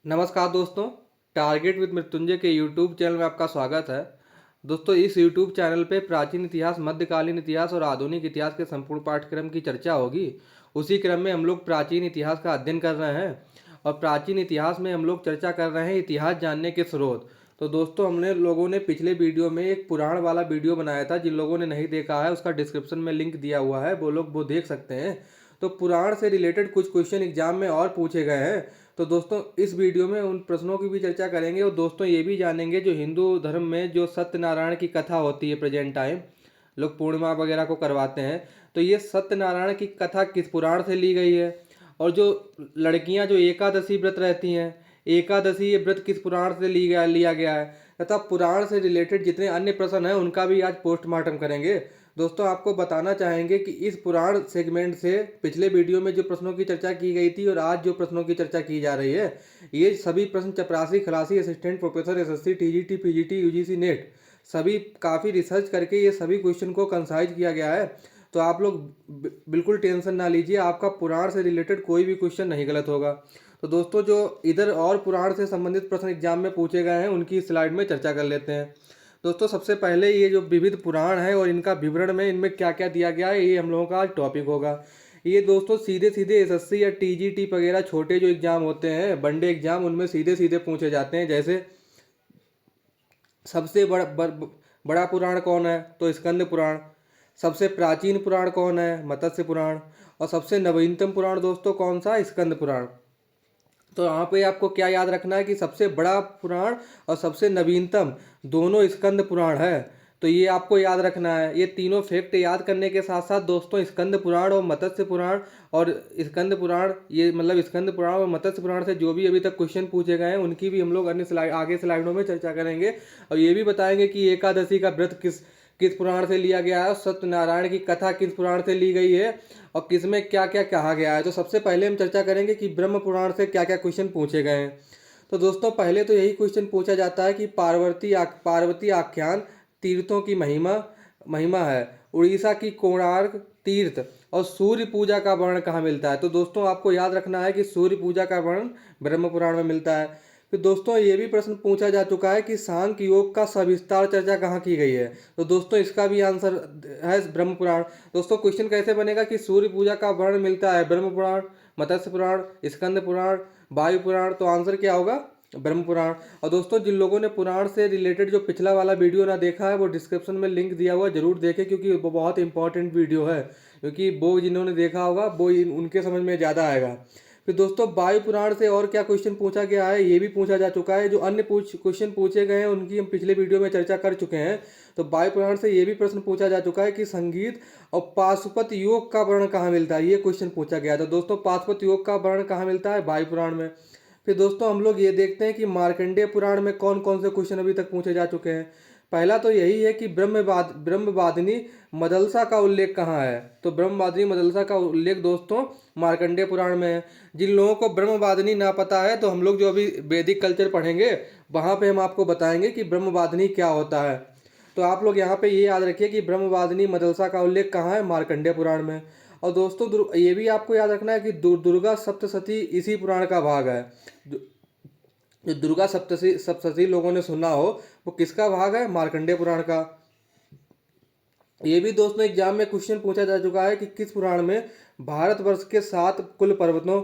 नमस्कार दोस्तों। Target with Mrityunjay के यूट्यूब चैनल में आपका स्वागत है। दोस्तों, इस यूट्यूब चैनल पे प्राचीन इतिहास, मध्यकालीन इतिहास और आधुनिक इतिहास के संपूर्ण पाठ्यक्रम की चर्चा होगी। उसी क्रम में हम लोग प्राचीन इतिहास का अध्ययन कर रहे हैं और प्राचीन इतिहास में हम लोग चर्चा कर रहे हैं इतिहास जानने के स्रोत। तो दोस्तों, हमने लोगों ने पिछले वीडियो में एक पुराण वाला वीडियो बनाया था। जिन लोगों ने नहीं देखा है उसका डिस्क्रिप्शन में लिंक दिया हुआ है, वो लोग वो देख सकते हैं। तो पुराण से रिलेटेड कुछ क्वेश्चन एग्जाम में और पूछे गए हैं। तो दोस्तों, इस वीडियो में उन प्रश्नों की भी चर्चा करेंगे और दोस्तों ये भी जानेंगे जो हिंदू धर्म में जो सत्यनारायण की कथा होती है, प्रेजेंट टाइम लोग पूर्णिमा वगैरह को करवाते हैं, तो ये सत्यनारायण की कथा किस पुराण से ली गई है। और जो लड़कियां जो एकादशी व्रत रहती हैं, एकादशी ये व्रत किस पुराण से लिया गया है, तथा पुराण से रिलेटेड जितने अन्य प्रश्न हैं उनका भी आज पोस्टमार्टम करेंगे। दोस्तों, आपको बताना चाहेंगे कि इस पुराण सेगमेंट से पिछले वीडियो में जो प्रश्नों की चर्चा की गई थी और आज जो प्रश्नों की चर्चा की जा रही है, ये सभी प्रश्न चपरासी, खलासी, assistant professor, SSC, TGT, PGT, UGC net सभी काफ़ी रिसर्च करके ये सभी क्वेश्चन को कंसाइज किया गया है। तो आप लोग बिल्कुल टेंशन ना लीजिए, आपका पुराण से रिलेटेड कोई भी क्वेश्चन नहीं गलत होगा। तो दोस्तों, जो इधर और पुराण से संबंधित प्रश्न एग्जाम में पूछे गए हैं उनकी स्लाइड में चर्चा कर लेते हैं। दोस्तों, सबसे पहले ये जो विविध पुराण है और इनका विवरण में इनमें क्या क्या दिया गया है, ये हम लोगों का आज टॉपिक होगा। ये दोस्तों सीधे सीधे एसएससी या टीजीटी वगैरह छोटे जो एग्जाम होते हैं, वनडे एग्जाम, उनमें सीधे सीधे पूछे जाते हैं। जैसे सबसे बड़ा पुराण कौन है, तो स्कंद पुराण। सबसे प्राचीन पुराण कौन है, मत्स्य पुराण। और सबसे नवीनतम पुराण दोस्तों कौन सा, स्कंद पुराण। तो यहाँ पे आपको क्या याद रखना है कि सबसे बड़ा पुराण और सबसे नवीनतम दोनों स्कंद पुराण है। तो ये आपको याद रखना है। ये तीनों फैक्ट याद करने के साथ साथ दोस्तों, स्कंद पुराण और मत्स्य पुराण और स्कंद पुराण, ये मतलब स्कंद पुराण और मत्स्य पुराण से जो भी अभी तक क्वेश्चन पूछे गए हैं उनकी भी हम लोग अन्य स्लाइड, आगे स्लाइडों में चर्चा करेंगे। और ये भी बताएंगे कि एकादशी का व्रत किस किस पुराण से लिया गया है, सत्यनारायण की कथा किस पुराण से ली गई है और किसमें क्या क्या कहा गया है। तो सबसे पहले हम चर्चा करेंगे कि ब्रह्म पुराण से क्या क्या क्वेश्चन पूछे गए हैं। तो दोस्तों, पहले तो यही क्वेश्चन पूछा जाता है कि पार्वती आख्यान तीर्थों की महिमा महिमा है। उड़ीसा की कोणार्क तीर्थ और सूर्य पूजा का वर्णन कहाँ मिलता है। तो दोस्तों, आपको याद रखना है कि सूर्य पूजा का वर्णन ब्रह्म पुराण में मिलता है। फिर दोस्तों, ये भी प्रश्न पूछा जा चुका है कि सांख्य योग का सविस्तार चर्चा कहाँ की गई है। तो दोस्तों, इसका भी आंसर है ब्रह्म पुराण। दोस्तों, क्वेश्चन कैसे बनेगा कि सूर्य पूजा का वर्णन मिलता है ब्रह्म पुराण, मत्स्य पुराण, स्कंद पुराण, वायु पुराण। तो आंसर क्या होगा, ब्रह्म पुराण। और दोस्तों, जिन लोगों ने पुराण से रिलेटेड जो पिछला वाला वीडियो ना देखा है, वो डिस्क्रिप्शन में लिंक दिया हुआ है, जरूर देखें क्योंकि वो बहुत इंपॉर्टेंट वीडियो है। क्योंकि वो जिन्होंने देखा होगा वो उनके समझ में ज़्यादा आएगा। फिर दोस्तों, वायु पुराण से और क्या क्वेश्चन पूछा गया है, ये भी पूछा जा चुका है। जो अन्य क्वेश्चन पूछे गए हैं उनकी हम पिछले वीडियो में चर्चा कर चुके हैं। तो वायु पुराण से ये भी प्रश्न पूछा जा चुका है कि संगीत और पाशुपत योग का वर्णन कहाँ मिलता है, ये क्वेश्चन पूछा गया था। दोस्तों, पाशुपत योग का वर्णन कहाँ मिलता है, वायु पुराण में। फिर दोस्तों, हम लोग ये देखते हैं कि मार्कंडेय पुराण में कौन कौन से क्वेश्चन अभी तक पूछे जा चुके हैं। पहला तो यही है कि ब्रह्मवादिनी मदलसा का उल्लेख कहाँ है। तो ब्रह्मवादिनी मदलसा का उल्लेख दोस्तों मार्कंडेय पुराण में है। जिन लोगों को ब्रह्मवादिनी ना पता है, तो हम लोग जो अभी वैदिक कल्चर पढ़ेंगे वहाँ पे हम आपको बताएंगे कि ब्रह्मवादिनी क्या होता है। तो आप लोग यहाँ पे ये याद रखिए कि ब्रह्मवादिनी मदलसा का उल्लेख कहाँ है, मार्कंडेय पुराण में। और दोस्तों, ये भी आपको याद रखना है कि दुर्गा सप्तशती इसी पुराण का भाग है। जो दुर्गा सप्तशती सप्तशती लोगों ने सुना हो, वो किसका भाग है, मार्कंडेय पुराण का। ये भी दोस्तों एग्जाम में क्वेश्चन पूछा जा चुका है कि किस पुराण में भारतवर्ष के 7 कुल पर्वतों,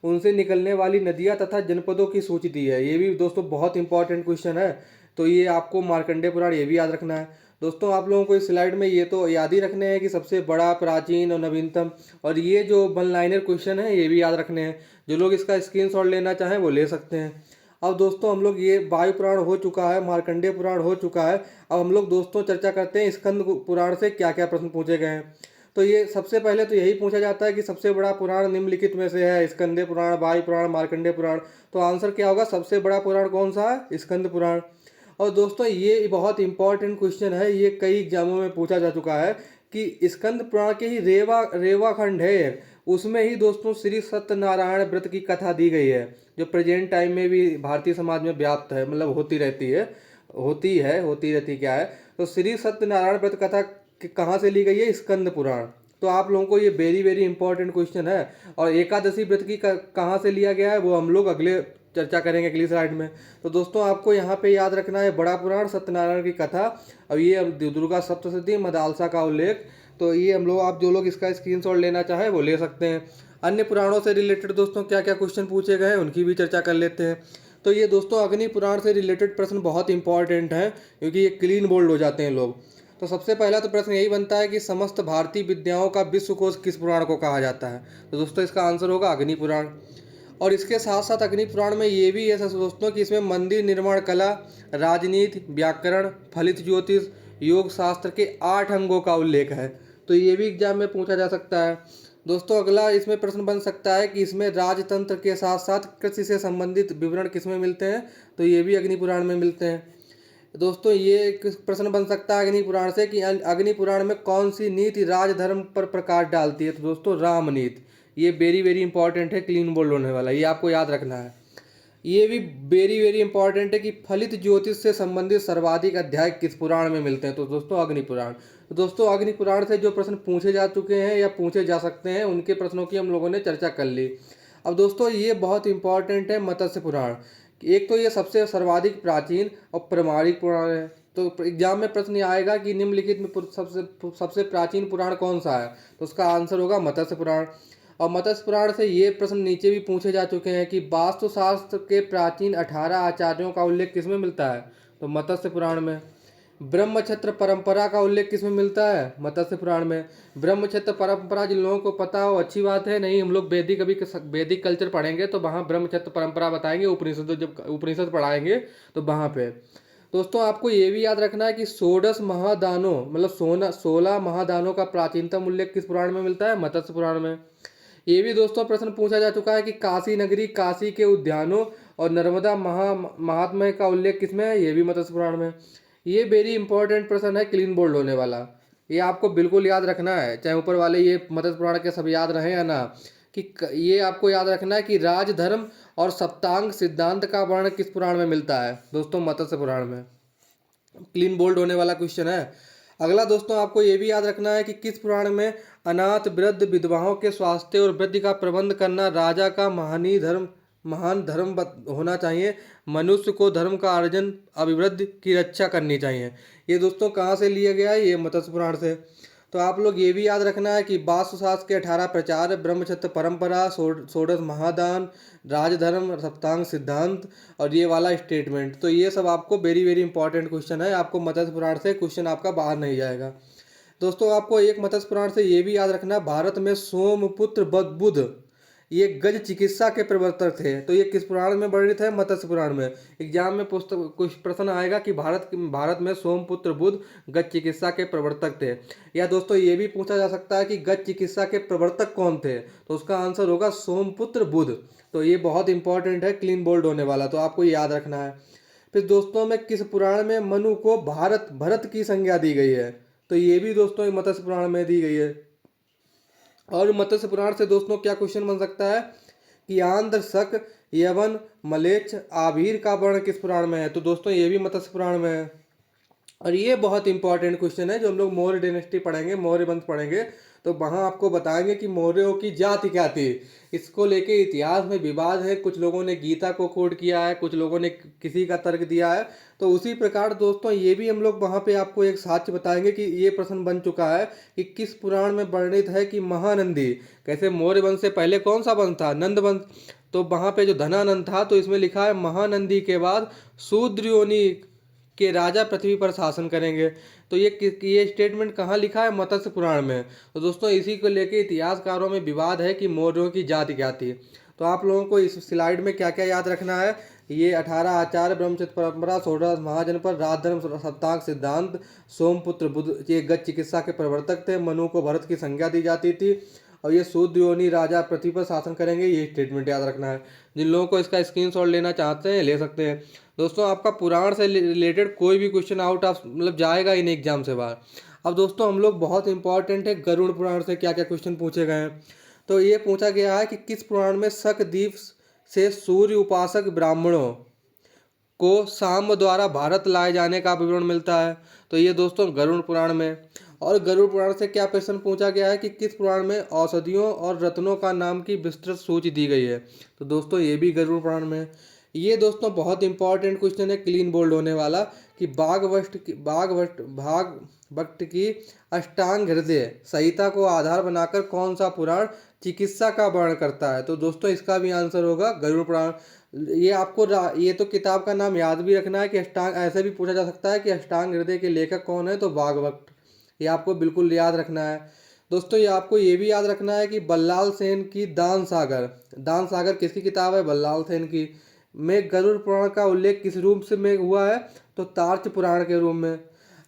उनसे निकलने वाली नदियां तथा जनपदों की सूची दी है। ये भी दोस्तों बहुत इंपॉर्टेंट क्वेश्चन है। तो ये आपको मार्कंडेय पुराण ये भी याद रखना है। दोस्तों, आप लोगों को इस स्लाइड में ये तो याद ही रखने हैं कि सबसे बड़ा, प्राचीन और नवीनतम। और ये जो वन लाइनर क्वेश्चन है ये भी याद रखने हैं। जो लोग इसका स्क्रीनशॉट लेना चाहें वो ले सकते हैं। अब दोस्तों, हम लोग ये वायु पुराण हो चुका है, मार्कंडेय पुराण हो चुका है। अब हम लोग दोस्तों चर्चा करते हैं स्कंद पुराण से क्या क्या प्रश्न पूछे गए हैं। तो ये सबसे पहले तो यही पूछा जाता है कि सबसे बड़ा पुराण निम्नलिखित में से है, स्कंदे पुराण, वायु पुराण, मार्कंडेय पुराण। तो आंसर क्या होगा, सबसे बड़ा पुराण कौन सा है, स्कंद पुराण। और दोस्तों, ये बहुत इंपॉर्टेंट क्वेश्चन है, ये कई एग्जामों में पूछा जा चुका है कि स्कंद पुराण के ही रेवा खंड है, उसमें ही दोस्तों श्री सत्यनारायण व्रत की कथा दी गई है, जो प्रेजेंट टाइम में भी भारतीय समाज में व्याप्त है, मतलब होती रहती क्या है। तो श्री सत्यनारायण व्रत कथा कहाँ से ली गई है, स्कंद पुराण। तो आप लोगों को ये वेरी वेरी इंपॉर्टेंट क्वेश्चन है। और एकादशी व्रत की कहाँ से लिया गया है, वो हम लोग अगले चर्चा करेंगे अगली स्लाइड में। तो दोस्तों आपको यहाँ पे याद रखना है बड़ा पुराण, सत्यनारायण की कथा, और ये दुर्गा सप्तशती, मदालसा का उल्लेख। तो ये हम लोग, आप जो लोग इसका स्क्रीनशॉट लेना चाहे वो ले सकते हैं। अन्य पुराणों से रिलेटेड दोस्तों क्या क्या क्वेश्चन पूछे गए हैं उनकी भी चर्चा कर लेते हैं। तो ये दोस्तों अग्नि पुराण से रिलेटेड प्रश्न बहुत इंपॉर्टेंट हैं, क्योंकि ये क्लीन बोल्ड हो जाते हैं लोग। तो सबसे पहला तो प्रश्न यही बनता है कि समस्त भारतीय विद्याओं का विश्वकोश किस पुराण को कहा जाता है? तो दोस्तों इसका आंसर होगा अग्नि पुराण। और इसके साथ साथ अग्नि पुराण में ये भी है दोस्तों कि इसमें मंदिर निर्माण कला, राजनीति, व्याकरण, फलित ज्योतिष, योग शास्त्र के 8 अंगों का उल्लेख है। तो ये भी एग्जाम में पूछा जा सकता है। दोस्तों अगला इसमें प्रश्न बन सकता है कि इसमें राजतंत्र के साथ साथ कृषि से संबंधित विवरण किसमें मिलते हैं? तो ये भी अग्नि पुराण में मिलते हैं। दोस्तों ये एक प्रश्न बन सकता है अग्नि पुराण से कि अग्नि पुराण में कौन सी नीति राजधर्म पर प्रकाश डालती है? तो दोस्तों राम नीति। ये वेरी वेरी इंपॉर्टेंट है, क्लीन बोल्ड होने वाला, ये आपको याद रखना है। ये भी वेरी वेरी इंपॉर्टेंट है कि फलित ज्योतिष से संबंधित सर्वाधिक अध्याय किस पुराण में मिलते हैं? तो दोस्तोों अग्नि पुराण। तो दोस्तों अग्नि पुराण से जो प्रश्न पूछे जा चुके हैं या पूछे जा सकते हैं उनके प्रश्नों की हम लोगों ने चर्चा कर ली। अब दोस्तों ये बहुत इंपॉर्टेंट है मत्स्य पुराण। एक तो ये सबसे सर्वाधिक प्राचीन और प्रामाणिक पुराण है। तो एग्जाम में प्रश्न आएगा कि निम्नलिखित में सबसे प्राचीन पुराण कौन सा है? तो उसका आंसर होगा मत्स्य पुराण। और मत्स्य पुराण से ये प्रश्न नीचे भी पूछे जा चुके हैं कि वास्तुशास्त्र के प्राचीन 18 आचार्यों का उल्लेख किसमें मिलता है? तो मत्स्य पुराण में। ब्रह्मक्षत्र परंपरा का उल्लेख किसमें मिलता है? मत्स्य पुराण में। ब्रह्मक्षत्र परंपरा जिन लोगों को पता हो अच्छी बात है, नहीं हम लोग वैदिक कल्चर पढ़ेंगे तो वहाँ ब्रह्मक्षत्र परंपरा बताएंगे, उपनिषद जब उपनिषद पढ़ाएंगे तो वहाँ पे। दोस्तों आपको ये भी याद रखना है कि 16 महादानों मतलब 16 महादानों का प्राचीनतम उल्लेख किस पुराण में मिलता है? मत्स्य पुराण में। ये भी दोस्तों प्रश्न पूछा जा चुका है कि काशी नगरी, काशी के उद्यानों और नर्मदा महात्म्य का उल्लेख किसमें है? ये भी मत्स्य पुराण में। ये वेरी इंपॉर्टेंट प्रश्न है, क्लीन बोल्ड होने वाला। ये आपको बिल्कुल याद रखना है, चाहे ऊपर वाले ये मत्स्य पुराण के सब याद रहे या ना, कि ये आपको याद रखना है कि राजधर्म और सप्तांग सिद्धांत का वर्णन किस पुराण में मिलता है? दोस्तों मत्स्य पुराण में। क्लीन बोल्ड होने वाला क्वेश्चन है। अगला दोस्तों आपको ये भी याद रखना है कि किस पुराण में अनाथ वृद्ध विधवाओं के स्वास्थ्य और वृद्धि का प्रबंध करना राजा का महान धर्म होना चाहिए। मनुष्य को धर्म का अर्जन, अभिवृद्धि की रक्षा करनी चाहिए। ये दोस्तों कहाँ से लिया गया है? ये मत्स्य पुराण से। तो आप लोग ये भी याद रखना है कि वास्तुशास्त्र के 18 प्रचार, ब्रह्मक्षत्र परंपरा, 16 महादान, राजधर्म, सप्तांग सिद्धांत और ये वाला स्टेटमेंट। तो ये सब आपको वेरी वेरी इंपॉर्टेंट क्वेश्चन है, आपको मत्स्य पुराण से क्वेश्चन आपका बाहर नहीं जाएगा। दोस्तों आपको एक मत्स्य पुराण से ये भी याद रखना है, भारत में सोमपुत्र बुध ये गज चिकित्सा के प्रवर्तक थे। तो ये किस पुराण में वर्णित है? मत्स्य पुराण में। एग्जाम में पुस्तक कुछ प्रश्न आएगा कि भारत में सोमपुत्र बुध गज चिकित्सा के प्रवर्तक थे। या दोस्तों ये भी पूछा जा सकता है कि गज चिकित्सा के प्रवर्तक कौन थे? तो उसका आंसर होगा सोमपुत्र बुध। तो ये बहुत इंपॉर्टेंट है, क्लीन बोल्ड होने वाला, तो आपको याद रखना है। फिर दोस्तों में किस पुराण में मनु को भरत की संज्ञा दी गई है? तो ये भी दोस्तों मत्स्य पुराण में दी गई है। और मत्स्य पुराण से दोस्तों क्या क्वेश्चन बन सकता है कि आंध्र, शक, यवन, मलेच्छ, आभीर का वर्ण किस पुराण में है? तो दोस्तों ये भी मत्स्य पुराण में है। और ये बहुत इंपॉर्टेंट क्वेश्चन है, जो हम लोग मौर्य डायनेस्टी पढ़ेंगे, मौर्य वंश पढ़ेंगे, तो वहाँ आपको बताएंगे कि मौर्यों की जाति क्या थी। इसको लेके इतिहास में विवाद है, कुछ लोगों ने गीता को कोट किया है, कुछ लोगों ने किसी का तर्क दिया है। तो उसी प्रकार दोस्तों ये भी हम लोग वहाँ पे आपको एक साक्ष्य बताएंगे कि ये प्रश्न बन चुका है कि किस पुराण में वर्णित है कि महानंदी, कैसे मौर्य वंश से पहले कौन सा वंश था? नंद वंश। तो वहाँ पे जो धनानंद था, तो इसमें लिखा है महानंदी के बाद शूद्र योनि के राजा पृथ्वी पर शासन करेंगे। तो ये स्टेटमेंट कहाँ लिखा है? मत्स्य पुराण में। तो दोस्तों इसी को लेके इतिहासकारों में विवाद है कि मौर्यों की जाति क्या थी। तो आप लोगों को इस स्लाइड में क्या क्या याद रखना है? ये 18 आचार्य, ब्रह्मक्षत्र परंपरा, 16 महाजनपद, राजधर्म, सप्तांग सिद्धांत, सोमपुत्र बुध ये गज चिकित्सा के प्रवर्तक थे, मनु को भरत की संज्ञा दी जाती थी, और ये शूद्र योनि राजा पृथ्वी पर शासन करेंगे, ये स्टेटमेंट याद रखना है। जिन लोगों को इसका स्क्रीनशॉट लेना चाहते हैं ले सकते हैं। दोस्तों आपका पुराण से रिलेटेड कोई भी क्वेश्चन आउट ऑफ जाएगा इन एग्जाम से बाहर। अब दोस्तों हम लोग बहुत इंपॉर्टेंट है, गरुड़ पुराण से क्या क्या क्वेश्चन पूछे गए हैं। तो ये पूछा गया है कि किस पुराण में शकद्वीप से सूर्य उपासक ब्राह्मणों को सांब द्वारा भारत लाए जाने का विवरण मिलता है? तो ये दोस्तों गरुड़ पुराण में। और गरुड़ पुराण से क्या प्रश्न पूछा गया है कि किस पुराण में औषधियों और रत्नों का नाम की विस्तृत सूची दी गई है? तो दोस्तों ये भी गरुड़ पुराण में। ये दोस्तों बहुत इंपॉर्टेंट क्वेश्चन है, क्लीन बोल्ड होने वाला, कि भागवत की अष्टांग हृदय संहिता को आधार बनाकर कौन सा पुराण चिकित्सा का वर्णन करता है। तो दोस्तों इसका भी आंसर होगा गरुड़ पुराण। ये आपको ये तो किताब का नाम याद भी रखना है कि अष्टांग, ऐसे भी पूछा जा सकता है कि अष्टांग हृदय के लेखक कौन है, तो भागवत। ये आपको बिल्कुल याद रखना है। दोस्तों ये आपको ये भी याद रखना है कि बल्लाल सेन की दान सागर किसकी किताब है, बल्लाल सेन की, में गरुड़ पुराण का उल्लेख किस रूप से में हुआ है, तो तार्च पुराण के रूप में।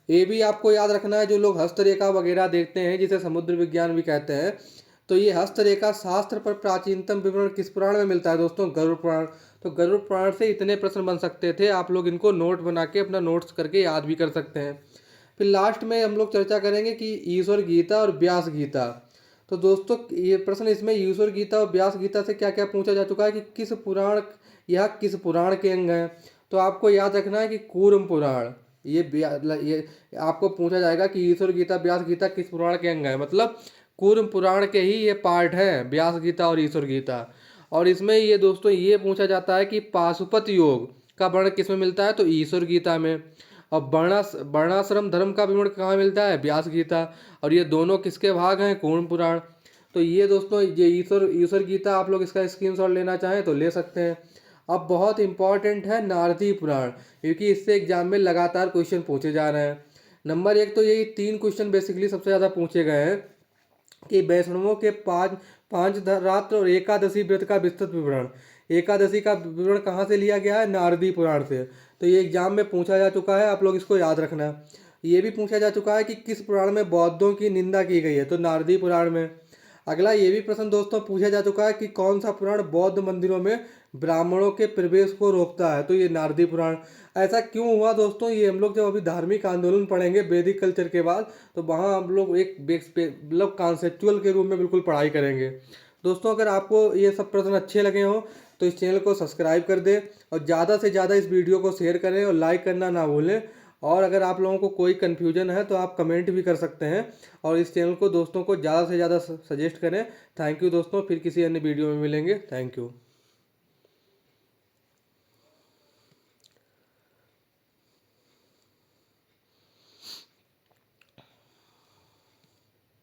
ये भी आपको याद रखना है, जो लोग हस्तरेखा वगैरह देखते हैं जिसे समुद्र विज्ञान भी कहते हैं, तो ये हस्तरेखा शास्त्र पर प्राचीनतम विवरण किस पुराण में मिलता है, दोस्तों गरुड़ पुराण। तो गरुड़ पुराण से इतने प्रश्न बन सकते थे, आप लोग इनको नोट बना के अपना नोट्स करके याद भी कर सकते हैं। फिर लास्ट में हम लोग चर्चा करेंगे कि ईश्वर गीता और व्यास गीता। तो दोस्तों ये प्रश्न इसमें ईश्वर गीता और व्यास गीता से क्या क्या पूछा जा चुका है कि किस पुराण के अंग हैं। तो आपको याद रखना है कि कूर्म पुराण, ये आपको पूछा जाएगा कि ईश्वर गीता व्यास गीता किस पुराण के अंग है, मतलब कूर्म पुराण के ही ये पार्ट है, व्यास गीता और ईश्वर गीता। और इसमें ये दोस्तों ये पूछा जाता है कि पाशुपत योग का वर्णन किस में मिलता है, तो ईश्वर गीता में। और वर्णाश्रम धर्म का विवरण कहाँ मिलता है, व्यास गीता। और ये दोनों किसके भाग हैं, कूर्म पुराण। तो ये दोस्तों ये ईश्वर गीता आप लोग इसका स्क्रीनशॉट लेना चाहें तो ले सकते हैं। अब बहुत इंपॉर्टेंट है नारदी पुराण, क्योंकि इससे एग्जाम में लगातार क्वेश्चन पूछे जा रहे हैं। नंबर 1 तो यही 3 क्वेश्चन बेसिकली सबसे ज़्यादा पूछे गए हैं कि वैष्णवों के पांच रात्र और एकादशी व्रत का विस्तृत विवरण। एकादशी का विवरण कहाँ से लिया गया है, नारदी पुराण से। तो ये एग्जाम में पूछा जा चुका है, आप लोग इसको याद रखना। ये भी पूछा जा चुका है कि किस पुराण में बौद्धों की निंदा की गई है, तो नारदी पुराण में। अगला ये भी प्रश्न दोस्तों पूछा जा चुका है कि कौन सा पुराण बौद्ध मंदिरों में ब्राह्मणों के प्रवेश को रोकता है, तो ये नारदी पुराण। ऐसा क्यों हुआ दोस्तों, ये हम लोग जब अभी धार्मिक आंदोलन पढ़ेंगे वैदिक कल्चर के बाद, तो वहाँ हम लोग एक मतलब कॉन्सेप्चुअल के रूप में बिल्कुल पढ़ाई करेंगे। दोस्तों अगर आपको ये सब प्रश्न अच्छे लगे हों तो इस चैनल को सब्सक्राइब कर दें, और ज़्यादा से ज़्यादा इस वीडियो को शेयर करें और लाइक करना ना भूलें। और अगर आप लोगों को कोई कन्फ्यूजन है तो आप कमेंट भी कर सकते हैं, और इस चैनल को दोस्तों को ज़्यादा से ज़्यादा सजेस्ट करें। थैंक यू दोस्तों, फिर किसी अन्य वीडियो में मिलेंगे। Thank you.